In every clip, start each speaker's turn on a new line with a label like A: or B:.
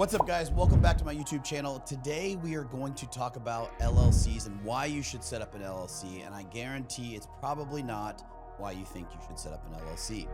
A: What's up, guys? Welcome back to my YouTube channel. Today we are going to talk about LLCs and why you should set up an LLC, and I guarantee it's probably not why you think you should set up an LLC.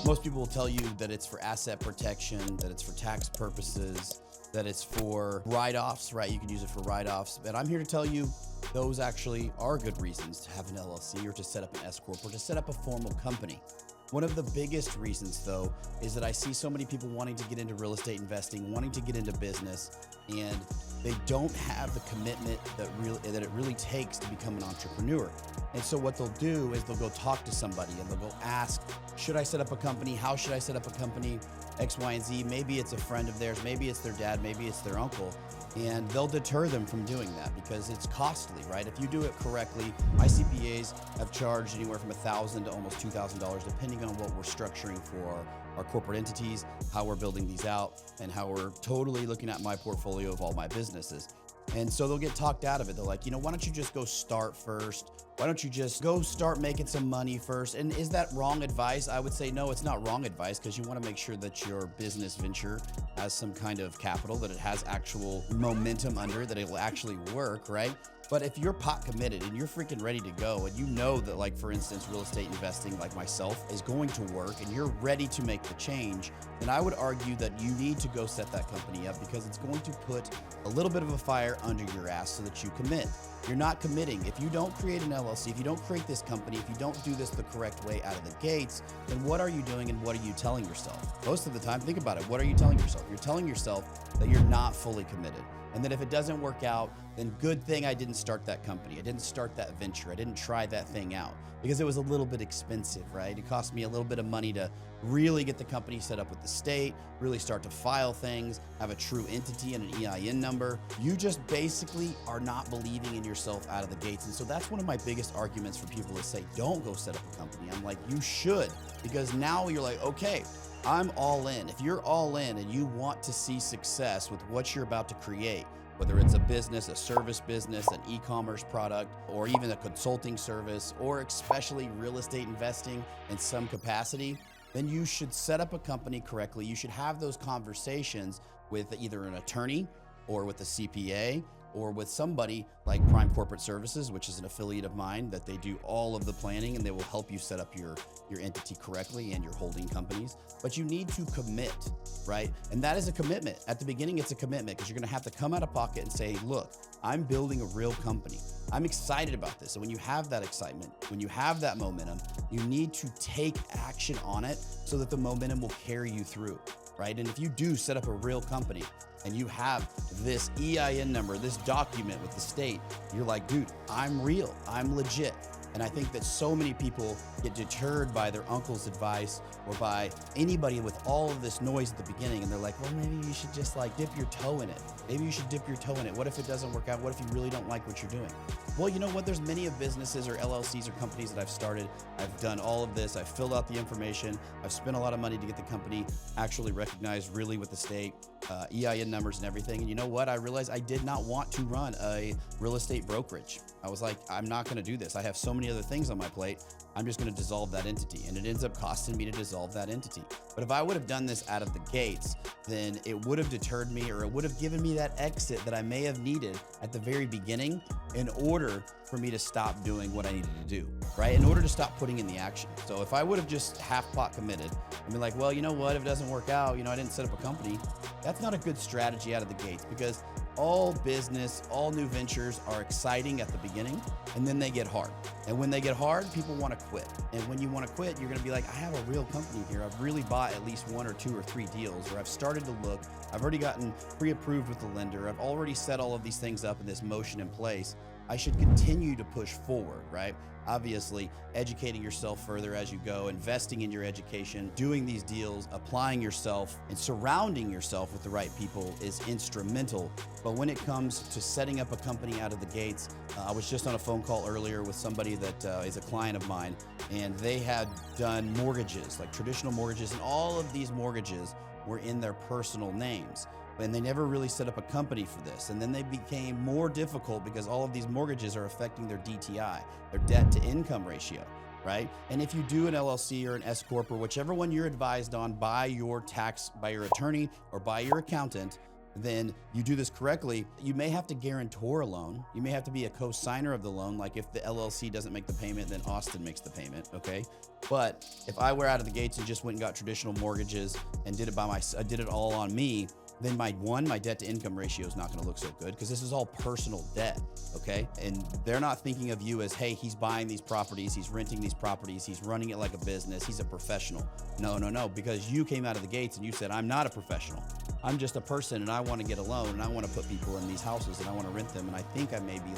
A: Most people will tell you that it's for asset protection, that it's for tax purposes, that it's for write-offs, right? You can use it for write-offs, but I'm here to tell you those actually are good reasons to have an LLC or to set up an S Corp or to set up a formal company. One of the biggest reasons, though, is that I see so many people wanting to get into real estate investing, wanting to get into business, and they don't have the commitment that it really takes to become an entrepreneur. And so what they'll do is they'll go talk to somebody and they'll go ask, should I set up a company? How should I set up a company? X, Y, and Z. Maybe it's a friend of theirs, maybe it's their dad, maybe it's their uncle, and they'll deter them from doing that because it's costly, right? If you do it correctly, my CPAs have charged anywhere from $1,000 to almost $2,000, depending on what we're structuring for our corporate entities, how we're building these out, and how we're totally looking at my portfolio of all my businesses. And so they'll get talked out of it. They're like, why don't you just go start first? Why don't you just go start making some money first? And is that wrong advice? I would say no, it's not wrong advice, because you want to make sure that your business venture has some kind of capital, that it has actual momentum under it, that it will actually work, right? But if you're pot committed and you're freaking ready to go, and you know that, like, for instance, real estate investing like myself is going to work, and you're ready to make the change, then I would argue that you need to go set that company up, because it's going to put a little bit of a fire under your ass so that you commit. You're not committing. If you don't create an LLC, if you don't create this company, if you don't do this the correct way out of the gates, then what are you doing and what are you telling yourself? Most of the time, think about it. What are you telling yourself? You're telling yourself that you're not fully committed. And that if it doesn't work out, then good thing I didn't start that company. I didn't start that venture. I didn't try that thing out because it was a little bit expensive, right? It cost me a little bit of money to really get the company set up with the state, really start to file things, have a true entity and an EIN number. You just basically are not believing in yourself out of the gates. And so that's one of my biggest arguments for people that say, don't go set up a company. I'm like, you should, because now you're like, okay, I'm all in. If you're all in and you want to see success with what you're about to create, whether it's a business, a service business, an e-commerce product, or even a consulting service, or especially real estate investing in some capacity, then you should set up a company correctly. You should have those conversations with either an attorney or with a CPA or with somebody like Prime Corporate Services, which is an affiliate of mine, that they do all of the planning and they will help you set up your entity correctly and your holding companies. But you need to commit, right? And that is a commitment. At the beginning, it's a commitment because you're gonna have to come out of pocket and say, look, I'm building a real company. I'm excited about this. And when you have that excitement, when you have that momentum, you need to take action on it so that the momentum will carry you through, right? And if you do set up a real company and you have this EIN number, this document with the state, you're like, dude, I'm real, I'm legit. And I think that so many people get deterred by their uncle's advice or by anybody with all of this noise at the beginning. And they're like, well, maybe you should just like dip your toe in it. Maybe you should dip your toe in it. What if it doesn't work out? What if you really don't like what you're doing? Well, you know what? There's many of businesses or LLCs or companies that I've started. I've done all of this. I've filled out the information. I've spent a lot of money to get the company actually recognized really with the state, EIN numbers and everything. And you know what? I realized I did not want to run a real estate brokerage. I was like, I'm not going to do this. I have so many other things on my plate. I'm just going to dissolve that entity. And it ends up costing me to dissolve that entity. But if I would have done this out of the gates, then it would have deterred me, or it would have given me that exit that I may have needed at the very beginning in order for me to stop doing what I needed to do, right? In order to stop putting in the action. So if I would have just half pot committed and be like, well, you know what, if it doesn't work out, I didn't set up a company, that's not a good strategy out of the gates, because all business, all new ventures are exciting at the beginning, and then they get hard. And when they get hard, people want to quit. And when you want to quit, you're going to be like, I have a real company here. I've really bought at least 1 or 2 or 3 deals, or I've started to look. I've already gotten pre-approved with the lender. I've already set all of these things up in this motion in place. I should continue to push forward, right? Obviously, educating yourself further as you go, investing in your education, doing these deals, applying yourself, and surrounding yourself with the right people is instrumental. But when it comes to setting up a company out of the gates, I was just on a phone call earlier with somebody that is a client of mine, and they had done mortgages, like traditional mortgages, and all of these mortgages were in their personal names. And they never really set up a company for this. And then they became more difficult because all of these mortgages are affecting their DTI, their debt to income ratio. right? And if you do an LLC or an S Corp or whichever one you're advised on by your attorney or by your accountant, then you do this correctly. You may have to guarantor a loan. You may have to be a co-signer of the loan. Like if the LLC doesn't make the payment, then Austin makes the payment, okay? But if I were out of the gates and just went and got traditional mortgages and did it all on me, then my debt to income ratio is not going to look so good because this is all personal debt, okay? And they're not thinking of you as, hey, he's buying these properties, he's renting these properties, he's running it like a business, he's a professional. No, because you came out of the gates and you said, I'm not a professional. I'm just a person and I want to get a loan and I want to put people in these houses and I want to rent them and I think I may be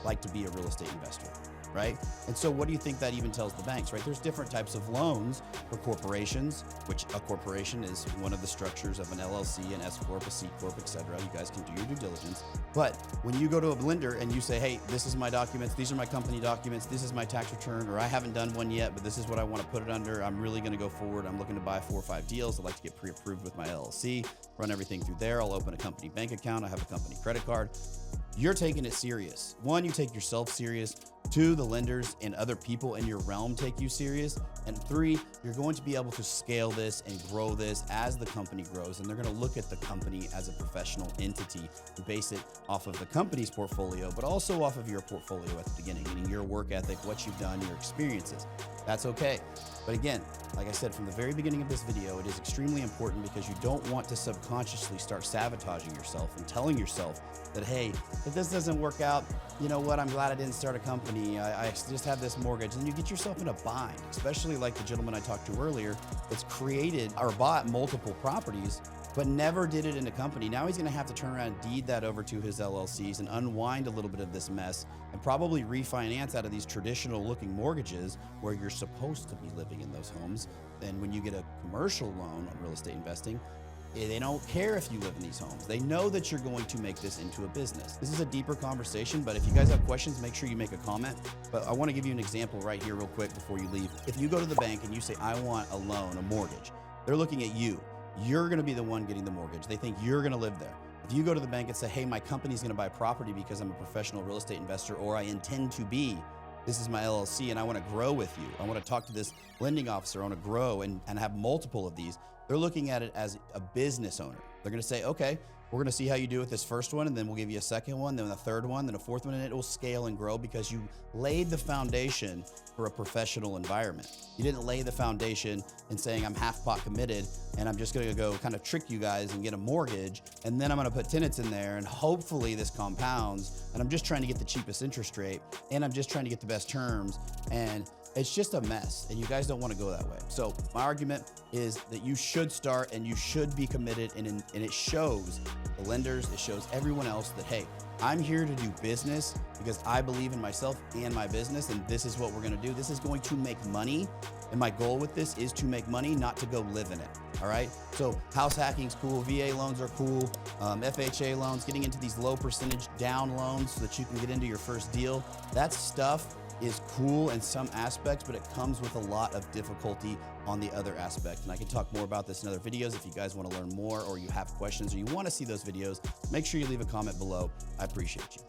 A: like to be a real estate investor, right? And so what do you think that even tells the banks, right? There's different types of loans for corporations, which a corporation is one of the structures of an LLC, an S Corp, a C Corp, etc. You guys can do your due diligence. But when you go to a lender and you say, hey, this is my documents, these are my company documents, this is my tax return, or I haven't done one yet, but this is what I want to put it under. I'm really going to go forward. I'm looking to buy 4 or 5 deals. I'd like to get pre-approved with my LLC, run everything through there. I'll open a company bank account. I have a company credit card. You're taking it serious. 1, you take yourself serious. 2, the lenders and other people in your realm take you serious. And 3, you're going to be able to scale this and grow this as the company grows. And they're going to look at the company as a professional entity and base it off of the company's portfolio, but also off of your portfolio at the beginning, meaning your work ethic, what you've done, your experiences. That's okay. But again, like I said, from the very beginning of this video, it is extremely important because you don't want to subconsciously start sabotaging yourself and telling yourself that, hey, if this doesn't work out, you know what, I'm glad I didn't start a company. I just have this mortgage. And you get yourself in a bind, especially like the gentleman I talked to earlier that's created or bought multiple properties, but never did it in a company. Now he's going to have to turn around and deed that over to his LLCs and unwind a little bit of this mess and probably refinance out of these traditional looking mortgages where you're supposed to be living in those homes. Then when you get a commercial loan on real estate investing, they don't care if you live in these homes. They know that you're going to make this into a business. This is a deeper conversation, but if you guys have questions, make sure you make a comment. But I want to give you an example right here real quick before you leave. If you go to the bank and you say, I want a loan, a mortgage, they're looking at you. You're going to be the one getting the mortgage. They think you're going to live there. If you go to the bank and say, hey, my company's going to buy property because I'm a professional real estate investor, or I intend to be, this is my LLC and I want to grow with you. I want to talk to this lending officer. I want to grow and have multiple of these. They're looking at it as a business owner. They're going to say, okay, we're going to see how you do with this first one, and then we'll give you a second one, then a third one, then a fourth one, and it will scale and grow because you laid the foundation for a professional environment. You didn't lay the foundation in saying I'm half pot committed and I'm just going to go kind of trick you guys and get a mortgage, and then I'm going to put tenants in there and hopefully this compounds, and I'm just trying to get the cheapest interest rate, and I'm just trying to get the best terms, and it's just a mess, and you guys don't want to go that way. So my argument is that you should start and you should be committed, and it shows the lenders, it shows everyone else that, hey, I'm here to do business because I believe in myself and my business, and this is what we're going to do. This is going to make money, and my goal with this is to make money, not to go live in it. All right. So house hacking's cool. VA loans are cool. FHA loans, getting into these low percentage down loans so that you can get into your first deal. That stuff is cool in some aspects, but it comes with a lot of difficulty on the other aspect. And I can talk more about this in other videos. If you guys want to learn more, or you have questions, or you want to see those videos, make sure you leave a comment below. I appreciate you.